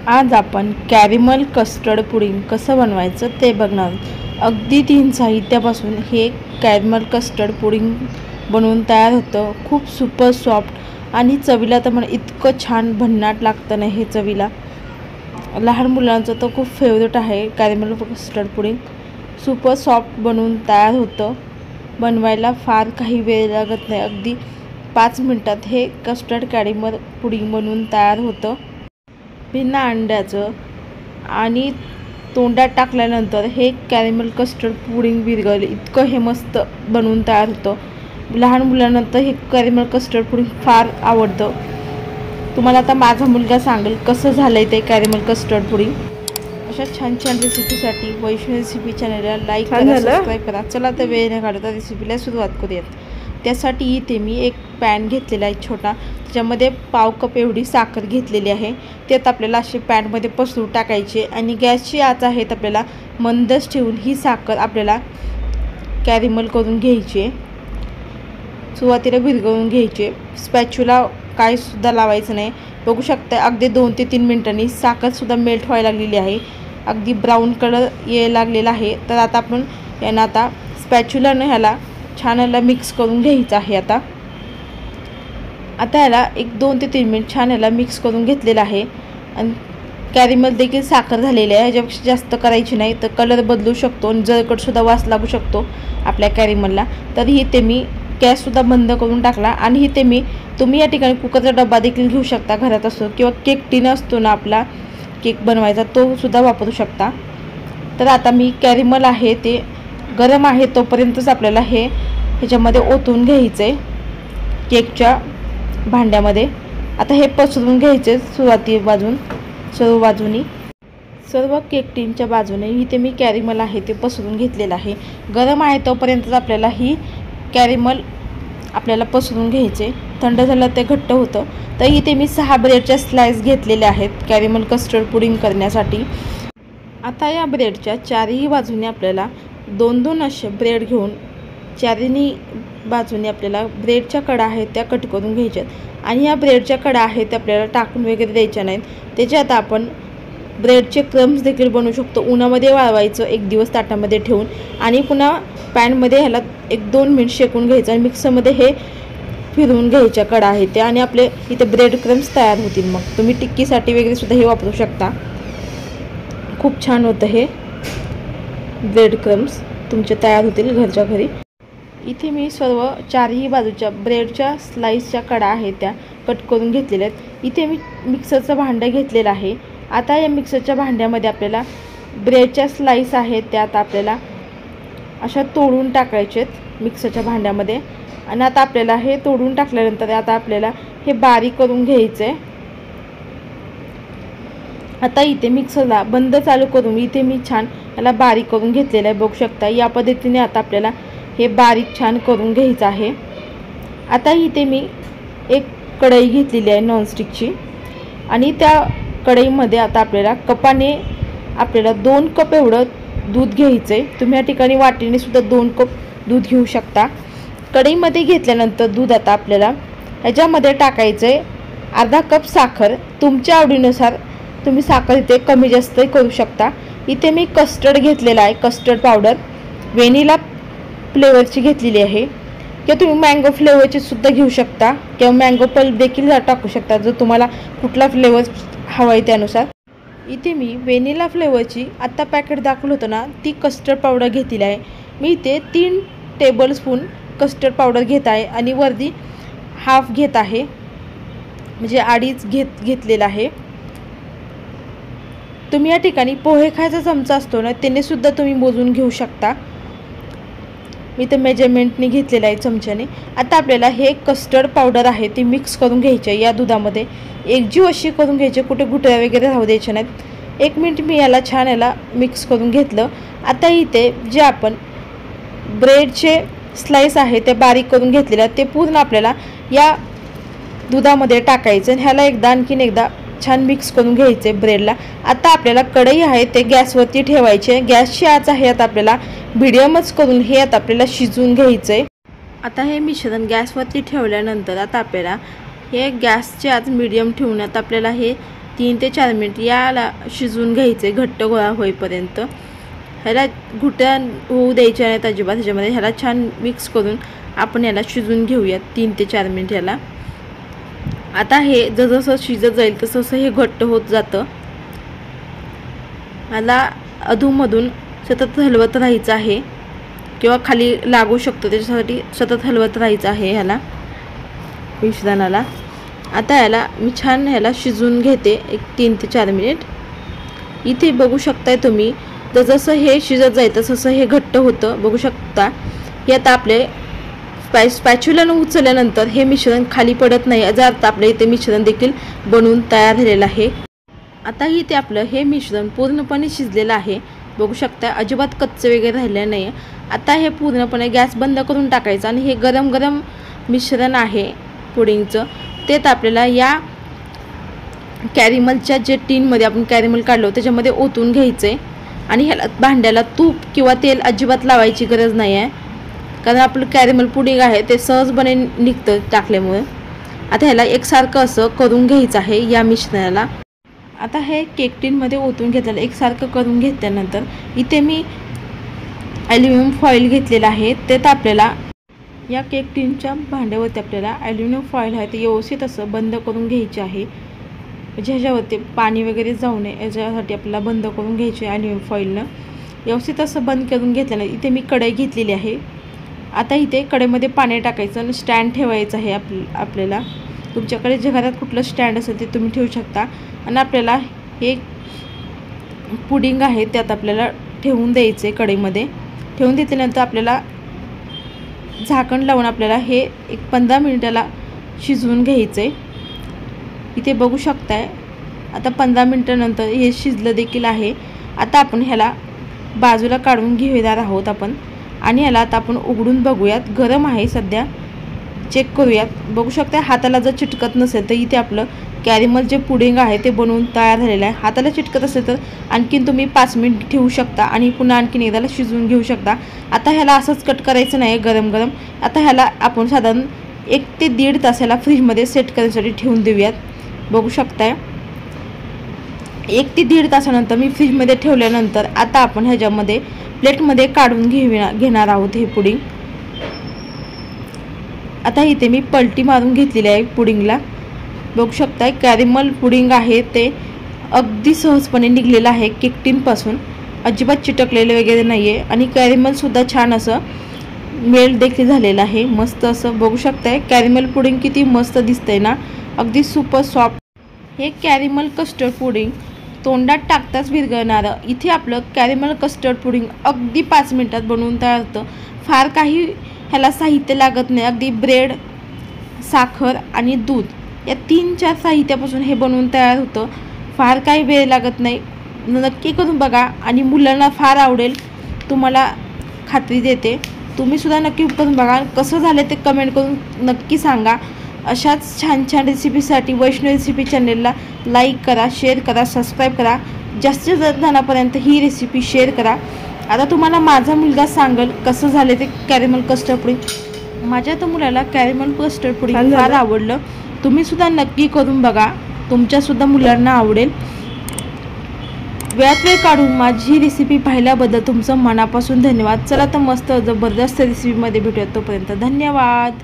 आज आपण caramel custard pudding कसं बनवायचं ते बघणार आहोत। अगदी 3 साहित्यापासून हे कॅरेमल कस्टर्ड पुडिंग बनवून तयार होतं। खूप सुपर सॉफ्ट आणि चवीला तर मला इतकं छान भन्नाट लागतं ना हे चवीला। लहान मुलांचं तर खूप फेवरेट आहे caramel custard pudding. Super soft बनवून तयार होतं। बनवायला फार काही वेळ लागत नाही, अगदी 5 मिनिटात हे कस्टर्ड कॅरेमल पुडिंग बनवून तयार होतं। बिना अंड्याचं आणि तोंडात टाकल्यानंतर हे कॅरेमल कस्टर्ड पुडिंग विरघळले इतकं हे मस्त बनवून तयार होतं। लहान मुलांना हे कॅरेमल कस्टर्ड पुडिंग फार आवडतं। तुम्हाला आता माझा मुलगा सांगेल कसं झालंय ते कॅरेमल कस्टर्ड पुडिंग। अशा छान छान रेसिपीसाठी वैष्णवी रेसिपी चॅनलला लाईक करा, सबस्क्राईब करा। चला तर वेळ न काढता रेसिपीला सुरुवात करूयात। त्यासाठी इथे मी एक पॅन घेतलेला आहे छोटा, त्याच्यामध्ये पाव कप एवढी साखर घेतलेली आहे। त्यात आपल्याला असे पॅनमध्ये पसरून टाकायचे आणि गॅसची आच आहे आपल्याला मंदच ठेवून ही साखर आपल्याला कॅरेमल करून घ्यायची। सुरुवातीला विरघळून घ्यायचे, स्पॅच्युला काय सुद्धा लावायचं नाही। बघू शकता अगदी 2 ते 3 मिनिटांनी साखर सुद्धा मेल्ट व्हायला लागलेली आहे, अगदी ब्राऊन कलर यायला लागलेला आहे। तर आता आपण यांना आता स्पॅच्युलाने ह्याला छान याला मिक्स करून घ्यायचं आहे। आता याला 1-2 ते 3 मिनिट छान याला मिक्स करून घेतलेलं आहे। आणि कॅरेमल देखील साखर झालेली आहे, ह्याच्यापेक्षा जास्त करायची नाही तर कलर बदलू शकतो आणि जळकटसुद्धा वास लागू शकतो आपल्या कॅरेमलला। तरी इथे मी गॅससुद्धा बंद करून टाकला आणि इथे तुम्ही या ठिकाणी कुकरचा डबा देखील घेऊ शकता घरात असतो, किंवा केक टिन असतो ना आपला केक बनवायचा तो सुद्धा वापरू शकता। तर आता मी कॅरेमल आहे ते गरम आहे तोपर्यंतच आपल्याला हे ह्याच्यामध्ये ओतून घ्यायचं आहे केकच्या भांड्यामध्ये। आता हे पसरून घ्यायचे सर्व बाजूनी सर्व केक टिनच्या बाजूने इथे मी कॅरेमल आहे ते पसरून घेतलेलं आहे। गरम आहे तोपर्यंतच आपल्याला ही कॅरेमल आपल्याला पसरून घ्यायचे, थंड झालं ते घट्ट होतं। तर इथे मी 6 ब्रेडच्या स्लाइस घेतलेल्या आहेत कॅरेमल कस्टर्ड पुडिंग करण्यासाठी। आता या ब्रेडच्या चारही बाजूने आपल्याला 2-2 असे ब्रेड घेऊन चारही बाजूने आपल्याला ब्रेडच्या कडा आहेत त्या कट करून घ्यायच्यात आणि या ब्रेडच्या कडा आहेत त्या आपल्याला टाकून वगैरे द्यायच्या नाहीत। त्याच्यात आपण ब्रेडचे क्रम्स देखील बनवू शकतो। उन्हामध्ये वाळवायचं 1 दिवस ताटामध्ये ठेवून आणि पुन्हा पॅनमध्ये ह्याला 1-2 मिनिट शेकून घ्यायचं आणि मिक्सरमध्ये हे फिरवून घ्यायच्या कडा आहेत त्या आणि आपले इथे ब्रेड क्रम्स तयार होतील। मग तुम्ही टिक्कीसाठी वगैरे सुद्धा हे वापरू शकता, खूप छान होतं हे ब्रेड क्रम्स तुमचे तयार होतील घरच्या घरी। इथे मी सर्व चारही बाजूच्या ब्रेडच्या स्लाइसच्या कडा आहेत त्या कट करून घेतलेल्या आहेत। इथे मी मिक्सरचं भांडं घेतलेलं आहे। आता या मिक्सरच्या भांड्यामध्ये आपल्याला ब्रेडच्या स्लाइस आहेत त्यात आपल्याला अशा तोडून टाकायचेत मिक्सरच्या भांड्यामध्ये। आणि आता आपल्याला हे तोडून टाकल्यानंतर आता आपल्याला हे बारीक करून घ्यायचं आहे। आता इथे मिक्सरला बंद चालू करून इथे मी छान याला बारीक करून घेतलेलं आहे, बघू शकता। या पद्धतीने आता आपल्याला हे बारीक छान करून घ्यायचं आहे। आता इथे मी एक कढई घेतलेली आहे नॉनस्टिकची आणि त्या कढईमध्ये आता आपल्याला कपाने आपल्याला 2 कप एवढं दूध घ्यायचं आहे। तुम्ही या ठिकाणी वाटीने सुद्धा 2 कप दूध घेऊ शकता। कढईमध्ये घेतल्यानंतर दूध आता आपल्याला ह्याच्यामध्ये टाकायचं आहे अर्धा कप साखर। तुमच्या आवडीनुसार तुम्ही साखर इथे कमी जास्त करू शकता। इथे मी कस्टर्ड घेतलेला आहे, कस्टर्ड पावडर व्हॅनिला फ्लेवरची घेतलेली आहे, किंवा तुम्ही मँगो फ्लेवरची सुद्धा घेऊ शकता किंवा मँगो पल्प देखील टाकू शकता जर तुम्हाला कुठला फ्लेवर हवा आहे त्यानुसार। इथे मी व्हॅनिला फ्लेवरची आत्ता पॅकेट दाखवलं होतं ना ती कस्टर्ड पावडर घेतलेली आहे। मी इथे 3 टेबलस्पून कस्टर्ड पावडर घेत आहे आणि वरती हाफ घेत आहे, म्हणजे 2.5 घेतलेला आहे। तुम्ही या ठिकाणी पोहे खायचा चमचा असतो ना त्याने सुद्धा तुम्ही मोजून घेऊ शकता। मी तर मेजरमेंटने घेतलेलं आहे चमच्याने। आता आपल्याला हे कस्टर्ड पावडर आहे ती मिक्स करून घ्यायची या दुधामध्ये, एकजीव अशी करून घ्यायची, कुठे गुठळ्या वगैरे राहू द्यायच्या नाहीत। 1 मिनिट मी याला छान याला मिक्स करून घेतलं। आता इथे जे आपण ब्रेडचे स्लाइस आहे ते बारीक करून घेतलेले ते पूर्ण आपल्याला या दुधामध्ये टाकायचं आणि ह्याला आणखीन एकदा छान मिक्स करून घ्यायचे ब्रेडला। आता आपल्याला कढई आहे ते गॅसवरती ठेवायचे, गॅसची आच आहे आता आपल्याला मीडियमच करून हे आता आपल्याला शिजवून घ्यायचंय। आता हे मिश्रण गॅसवरती ठेवल्यानंतर आता आपल्याला हे गॅसची आच मीडियम ठेवून आता आपल्याला हे 3 ते 4 मिनिट याला शिजवून घ्यायचे घट्ट गोळा होईपर्यंत. ह्याला घुट्या होऊ द्यायच्या नाहीत अजिबात. ह्याच्यामध्ये ह्याला छान मिक्स करून आपण याला शिजवून घेऊयात 3 ते 4 मिनिट याला. आता हे जसं शिजत जाईल तसं हे घट्ट होत जातं. ह्याला अधूनमधून सतत हलवत राहायचं आहे किंवा खाली लागू शकतो त्याच्यासाठी सतत हलवत राहायचं आहे ह्याला मिश्रणाला. आता ह्याला मी छान ह्याला शिजवून घेते एक 3 ते 4 मिनिट. इथे बघू शकताय तुम्ही जसं हे शिजत जाईल तसं हे घट्ट होतं बघू शकता. हे आता आपले स्पॅच्युलानं उचलल्यानंतर हे मिश्रण खाली पडत नाही याचा अर्थ आपल्या इथे मिश्रण देखील बनवून तयार झालेलं आहे. आता इथे आपलं हे मिश्रण पूर्णपणे शिजलेलं आहे बघू शकता. अजिबात कच्चं वगैरे राहिलं नाही. आता हे पूर्णपणे गॅस बंद करून टाकायचं आणि हे गरम गरम मिश्रण आहे पुडिंगचं ते आपल्याला या कॅरिमलच्या जे टीनमध्ये आपण कॅरिमल काढलो त्याच्यामध्ये ओतून घ्यायचं आहे. आणि ह्याला भांड्याला तूप किंवा तेल अजिबात लावायची गरज नाही आहे कारण आपलं कॅरिमल पुडिंग आहे ते सहजपणे निघतं टाकल्यामुळे. आता ह्याला एकसारखं असं करून घ्यायचं आहे या मिश्रणाला. आता हे केक टीनमध्ये ओतून घेतलेलं एकसारखं करून घेतल्यानंतर इथे मी ॲल्युमिनियम फॉईल घेतलेलं आहे ते आपल्याला या केक टीनच्या भांड्यावरती आपल्याला ॲल्युमिनियम फॉईल आहे ते व्यवस्थित असं बंद करून घ्यायचे आहे. म्हणजे ह्याच्यावरती पाणी वगैरे जाऊ नये याच्यासाठी आपल्याला बंद करून घ्यायचे ॲल्युमिनियम फॉईलनं. व्यवस्थित असं बंद करून घेतल्यानं इथे मी कढई घेतलेली आहे. आता इथे कढईमध्ये पाणी टाकायचं आणि स्टँड ठेवायचं आहे आपल्याला. तुमच्याकडे जे घरात कुठलं स्टँड असेल ते तुम्ही ठेवू शकता. आणि आपल्याला हे पुडिंग आहे त्यात आपल्याला ठेवून द्यायचं आहे. कढईमध्ये ठेवून घेतल्यानंतर आपल्याला झाकण लावून आपल्याला हे एक 15 मिनिटाला शिजवून घ्यायचं आहे. इथे बघू शकताय आता 15 मिनिटानंतर हे शिजलं देखील आहे. आता आपण ह्याला बाजूला काढून घेणार आहोत आपण आणि ह्याला आता आपण उघडून बघूयात. गरम आहे सध्या चेक करूयात. बघू शकता हाताला जर चिटकत नसेल तर इथे आपलं कॅरिमल जे पुडिंग आहे ते बनवून तयार झालेलं आहे. हाताला चिटकत असेल तर आणखीन तुम्ही 5 मिनिट ठेवू शकता आणि पुन्हा आणखीन एकदाला शिजवून घेऊ शकता. आता ह्याला असंच कट करायचं नाही गरम गरम. आता ह्याला आपण साधारण 1 ते 1.5 तासाला फ्रीजमध्ये सेट करण्यासाठी ठेवून देऊयात. बघू शकताय 1 ते 1.5 तासानंतर मी फ्रीजमध्ये ठेवल्यानंतर आता आपण ह्याच्यामध्ये प्लेटमध्ये काढून घेणार आहोत हे पुडिंग. आता इथे मी पलटी मारून घेतलेली आहे पुडिंगला. बघू शकताय कॅरिमल पुडिंग आहे ते अगदी सहजपणे निघलेलं आहे केक टीनपासून. अजिबात चिटकलेलं वगैरे नाही आहे आणि कॅरिमलसुद्धा छान असं मेल्ट देखील झालेलं आहे मस्त असं. बघू शकताय कॅरिमल पुडिंग किती मस्त दिसतंय ना अगदी सुपर सॉफ्ट. हे कॅरिमल कस्टर्ड पुडिंग तोंडात टाकताच विरघळणारं. इथे आपलं कॅरिमल कस्टर्ड पुडिंग अगदी 5 मिनिटात बनवून तयार होतं. फार काही ह्याला साहित्य लागत नाही. अगदी ब्रेड साखर आणि दूध या 3-4 साहित्यापासून हे बनवून तयार होतं. फार काही वेळ लागत नाही. नक्की करून बघा आणि मुलांना फार आवडेल तुम्हाला खात्री देते. तुम्हीसुद्धा नक्की करून बघा. कसं झालं ते कमेंट करून नक्की सांगा. अशाच छान छान रेसिपीसाठी वैष्णव रेसिपी चॅनलला लाईक करा, शेअर करा, सबस्क्राईब करा. जास्तीत जास्त जणांपर्यंत ही रेसिपी शेअर करा. आता तुम्हाला माझा मुलगा सांगेल कसं झालं ते कॅरिमल कस्टर्ड पुडिंग. माझ्या तर मुलाला कॅरिमल कस्टर्ड पुडिंग फार आवडलं. तुम्हीसुद्धा नक्की करून बघा. तुमच्यासुद्धा मुलांना आवडेल. वेळात वेळ काढून माझी रेसिपी पाहिल्याबद्दल तुमचं मनापासून धन्यवाद. चला तर मस्त जबरदस्त रेसिपीमध्ये भेटूया. तोपर्यंत धन्यवाद.